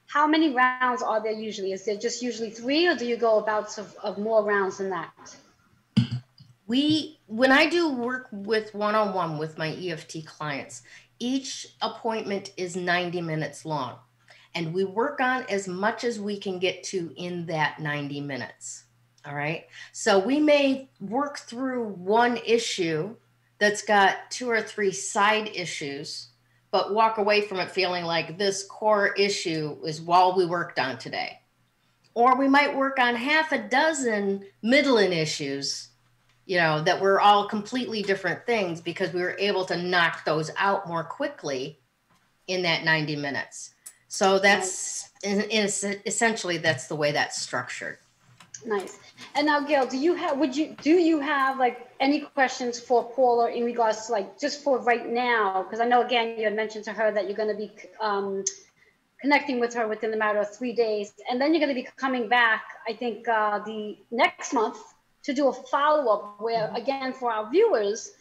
how many rounds are there usually? Is there just usually 3, or do you go about of more rounds than that? When I do work with one-on-one with my EFT clients, each appointment is 90 minutes long, and we work on as much as we can get to in that 90 minutes. All right. So we may work through one issue that's got 2 or 3 side issues, but walk away from it feeling like this core issue is all we worked on today. Or we might work on half a dozen middling issues, you know, that were all completely different things because we were able to knock those out more quickly in that 90 minutes. So that's essentially that's the way that's structured. Nice. And now, Gail, do you have like any questions for Paula in regards to like just for right now? Because I know again you had mentioned to her that you're going to be connecting with her within the matter of 3 days, and then you're going to be coming back. I think the next month to do a follow-up where again for our viewers,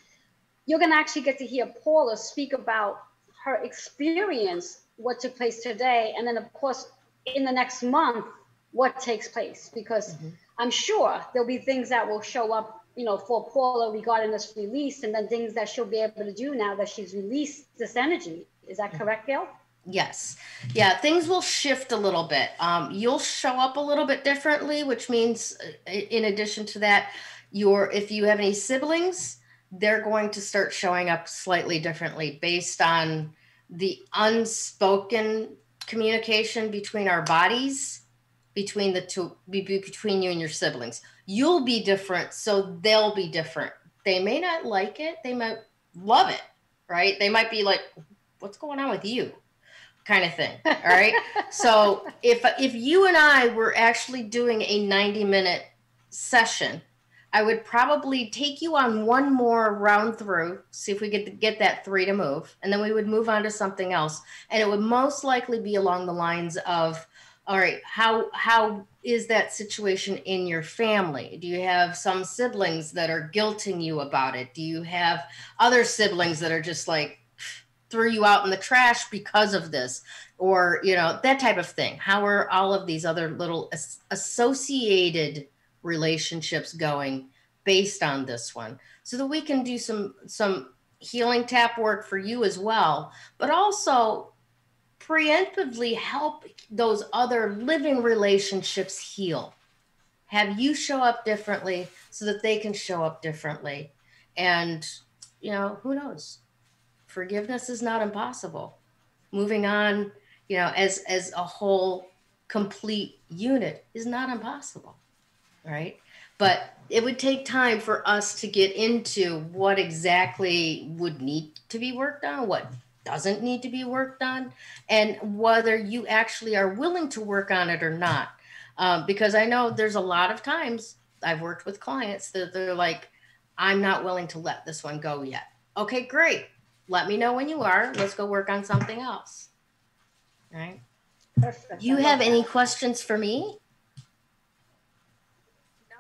you're going to actually get to hear Paula speak about her experience, what took place today, and then of course in the next month what takes place, because I'm sure there'll be things that will show up, you know, for Paula regarding this release, and then things that she'll be able to do now that she's released this energy. Is that correct, Gail? Yes. Yeah, things will shift a little bit. You'll show up a little bit differently, which means in addition to that, if you have any siblings, they're going to start showing up slightly differently based on the unspoken communication between our bodies, between the two, between you and your siblings. You'll be different, so they'll be different. They may not like it, they might love it, right? They might be like, what's going on with you? Kind of thing. All right. So if you and I were actually doing a 90-minute session, I would probably take you on one more round through, see if we could get that 3 to move, and then we would move on to something else. And it would most likely be along the lines of, all right, how is that situation in your family? Do you have some siblings that are guilting you about it? Do you have other siblings that are just like, threw you out in the trash because of this, or, you know, that type of thing? How are all of these other little associated relationships going based on this one, so that we can do some healing tap work for you as well, but also preemptively help those other living relationships heal. Have you show up differently so that they can show up differently. And, you know, who knows? Forgiveness is not impossible. Moving on, you know, as a whole complete unit is not impossible, right? But it would take time for us to get into what exactly would need to be worked on, what doesn't need to be worked on, and whether you actually are willing to work on it or not. Because I know there's a lot of times I've worked with clients that they're like, I'm not willing to let this one go yet. Okay, great. Let me know when you are. Let's go work on something else. Right? Perfect. You have any questions for me? No.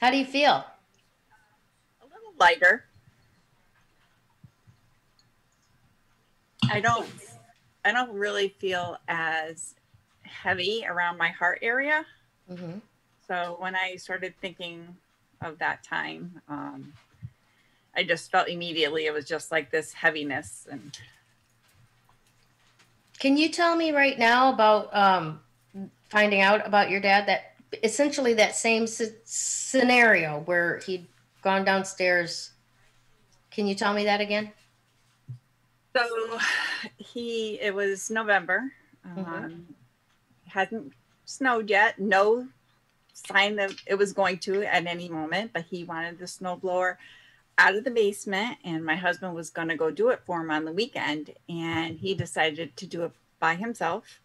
How do you feel? A little lighter. I don't really feel as heavy around my heart area. Mm-hmm. So when I started thinking of that time, I just felt immediately it was just like this heaviness. And can you tell me right now about finding out about your dad, that essentially that same scenario where he'd gone downstairs? Can you tell me that again? So it was November. Mm-hmm. Hadn't snowed yet. No sign that it was going to at any moment, but he wanted the snowblower out of the basement, and my husband was going to go do it for him on the weekend, and he decided to do it by himself.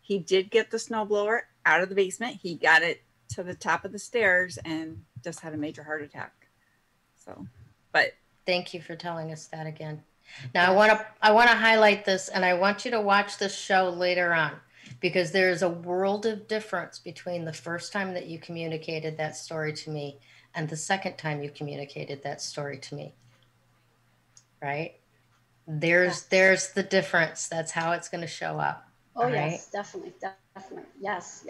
He did get the snowblower out of the basement. He got it to the top of the stairs and just had a major heart attack. So, but thank you for telling us that again. Now I want to highlight this, and I want you to watch this show later on, because there's a world of difference between the first time that you communicated that story to me and the second time you communicated that story to me. Right? There's the difference. That's how it's going to show up. Oh, right? Yes, definitely. Yes.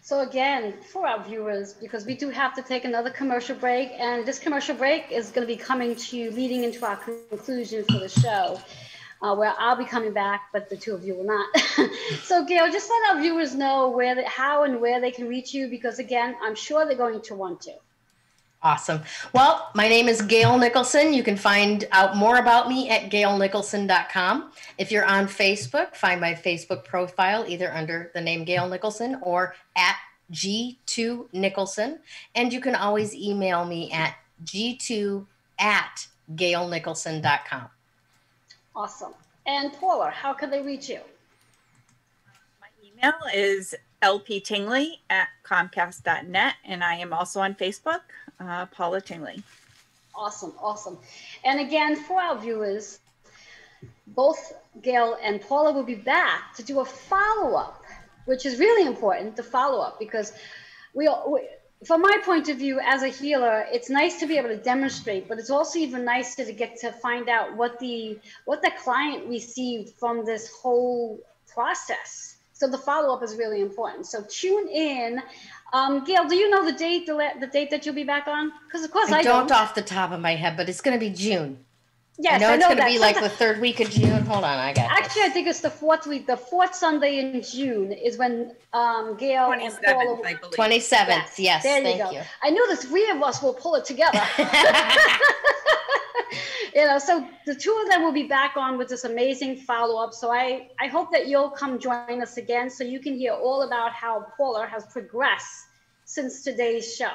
So again, for our viewers, because we do have to take another commercial break, and this commercial break is going to be coming to you leading into our conclusion for the show, where I'll be coming back, but the two of you will not. So Gail, just let our viewers know how and where they can reach you, because again, I'm sure they're going to want to. Awesome. Well, my name is Gail Nicholson. You can find out more about me at gailnicholson.com. If you're on Facebook, find my Facebook profile either under the name Gail Nicholson or at G2Nicholson. And you can always email me at g2@gailnicholson.com. Awesome. And Paula, how can they reach you? my email is lptingley@comcast.net, and I am also on Facebook, Paula Tingley. Awesome. And again, for our viewers, both Gail and Paula will be back to do a follow-up, which is really important, the follow-up, because from my point of view as a healer, it's nice to be able to demonstrate, but it's also even nicer to get to find out what the client received from this whole process. So the follow-up is really important. So tune in. Gail, do you know the date that you'll be back on? Because of course I don't off the top of my head, but it's going to be June. Yes, I know it's going to that. be like the third week of June. Hold on, I got Actually, this. I think it's the fourth week. The fourth Sunday in June is when Gail and 27th, Paula. I believe. 27th, yes, there you thank go. you. I knew the three of us will pull it together. So the two of them will be back on with this amazing follow-up. So I hope that you'll come join us again so you can hear all about how Paula has progressed since today's show.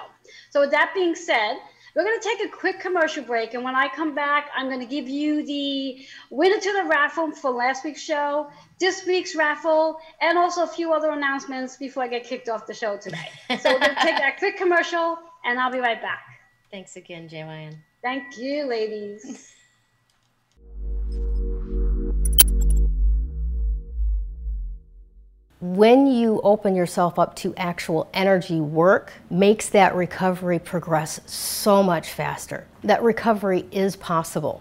So with that being said, we're going to take a quick commercial break. And when I come back, I'm going to give you the winner to the raffle for last week's show, this week's raffle, and also a few other announcements before I get kicked off the show today. So we're going to take that quick commercial, and I'll be right back. Thanks again, Joanne. Thank you, ladies. When you open yourself up to actual energy work, makes that recovery progress so much faster. That recovery is possible.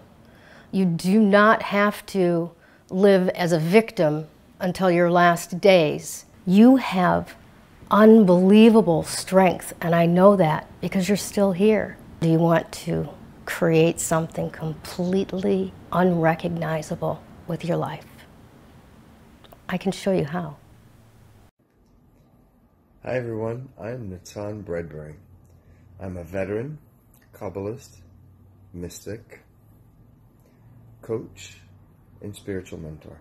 You do not have to live as a victim until your last days. You have unbelievable strength, and I know that because you're still here. Do you want to create something completely unrecognizable with your life? I can show you how. Hi everyone, I'm Natan Bredbury. I'm a veteran, Kabbalist, mystic, coach, and spiritual mentor.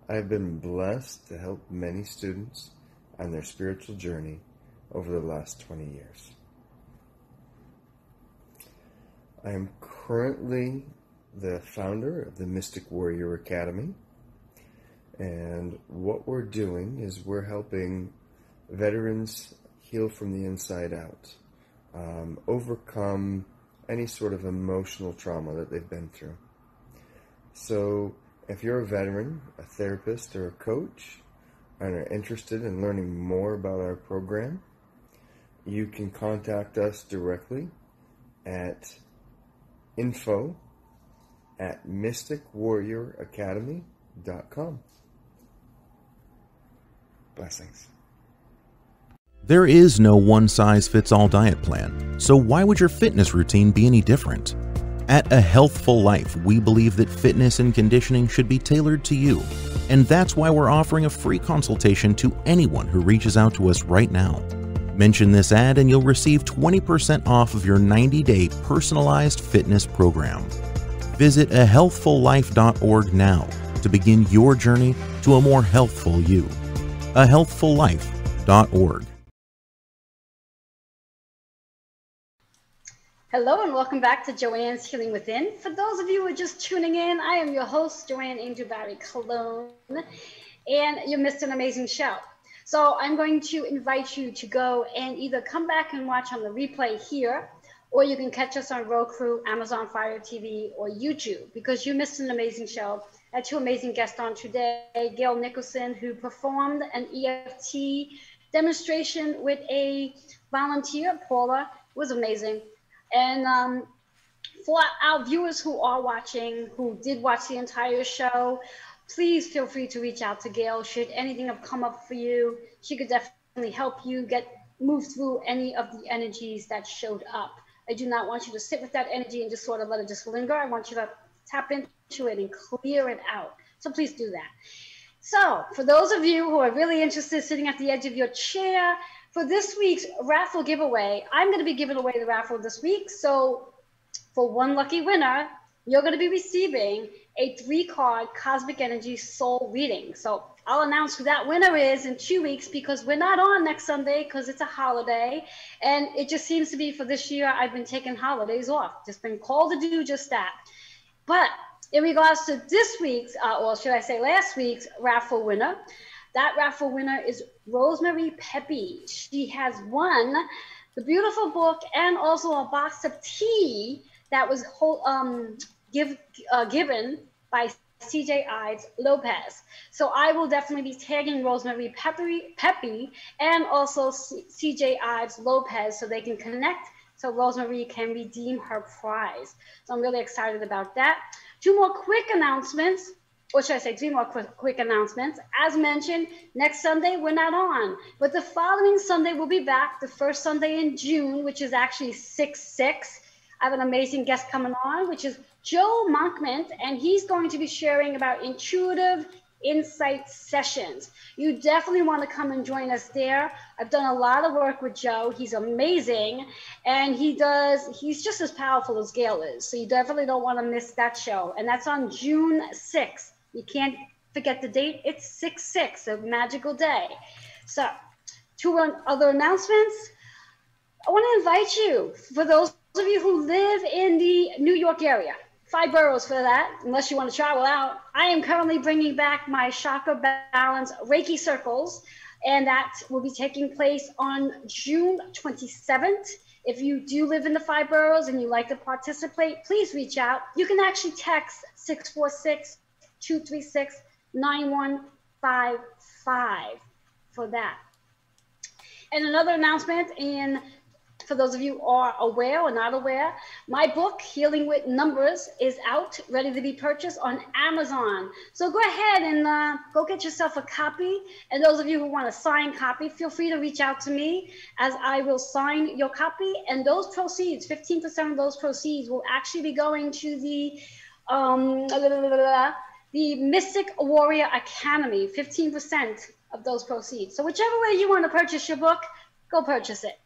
I have been blessed to help many students on their spiritual journey over the last 20 years. I am currently the founder of the Mystic Warrior Academy, and what we're doing is we're helping veterans heal from the inside out, overcome any sort of emotional trauma that they've been through. So if you're a veteran, a therapist, or a coach, and are interested in learning more about our program, you can contact us directly at info@mysticwarrioracademy.com. Blessings. There is no one-size-fits-all diet plan, so why would your fitness routine be any different? At A Healthful Life, we believe that fitness and conditioning should be tailored to you, and that's why we're offering a free consultation to anyone who reaches out to us right now. Mention this ad and you'll receive 20% off of your 90-day personalized fitness program. Visit ahealthfullife.org now to begin your journey to a more healthful you. ahealthfullife.org. Hello and welcome back to Joanne's Healing Within. For those of you who are just tuning in, I am your host, Joanne Angel Barry Cologne, and you missed an amazing show. So I'm going to invite you to go and either come back and watch on the replay here, or you can catch us on Roku, Amazon Fire TV, or YouTube, because you missed an amazing show. I had two amazing guests on today, Gail Nicholson, who performed an EFT demonstration with a volunteer, Paula. It was amazing. And for our viewers who are watching, who did watch the entire show, please feel free to reach out to Gail. Should anything have come up for you, she could definitely help you move through any of the energies that showed up. I do not want you to sit with that energy and just sort of let it just linger. I want you to tap into it and clear it out. So please do that. So for those of you who are really interested, sitting at the edge of your chair, for this week's raffle giveaway, I'm going to be giving away the raffle this week. So for one lucky winner, you're going to be receiving a 3-card Cosmic Energy Soul reading. So I'll announce who that winner is in 2 weeks, because we're not on next Sunday because it's a holiday. And it just seems to be, for this year, I've been taking holidays off. Just been called to do just that. But in regards to this week's, or should I say last week's raffle winner, that raffle winner is Rosemary Pepe. She has won the beautiful book and also a box of tea that was given by CJ Ives Lopez. So I will definitely be tagging Rosemary Pepe and also CJ Ives Lopez so they can connect, so Rosemary can redeem her prize. So I'm really excited about that. 2 more quick announcements. Or should I say 3 more quick announcements. As mentioned, next Sunday, we're not on. But the following Sunday, we'll be back, the first Sunday in June, which is actually 6/6. I have an amazing guest coming on, which is Joe Monkman, and he's going to be sharing about intuitive insight sessions. You definitely want to come and join us there. I've done a lot of work with Joe. He's amazing, and he's just as powerful as Gail is. So you definitely don't want to miss that show. And that's on June 6th. You can't forget the date. It's 6/6, a magical day. So, two other announcements. I want to invite you, for those of you who live in the New York area, 5 boroughs for that, unless you want to travel out. I am currently bringing back my Chakra Balance Reiki Circles, and that will be taking place on June 27th. If you do live in the 5 boroughs and you'd like to participate, please reach out. You can actually text 646-236-9155 for that. And another announcement, for those of you who are aware or not aware, my book, Healing with Numbers, is out, ready to be purchased on Amazon. So go ahead and go get yourself a copy. And those of you who want a signed copy, feel free to reach out to me, as I will sign your copy. And those proceeds, 15% of those proceeds, will actually be going to the Mystic Warrior Academy, 15% of those proceeds. So whichever way you want to purchase your book, go purchase it.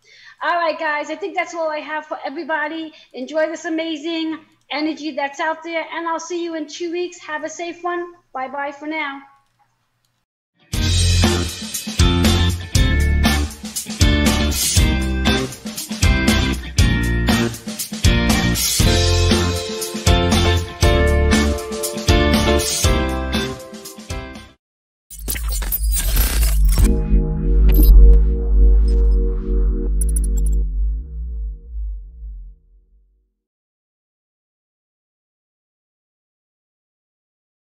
All right, guys, I think that's all I have for everybody. Enjoy this amazing energy that's out there, and I'll see you in 2 weeks. Have a safe one. Bye-bye for now.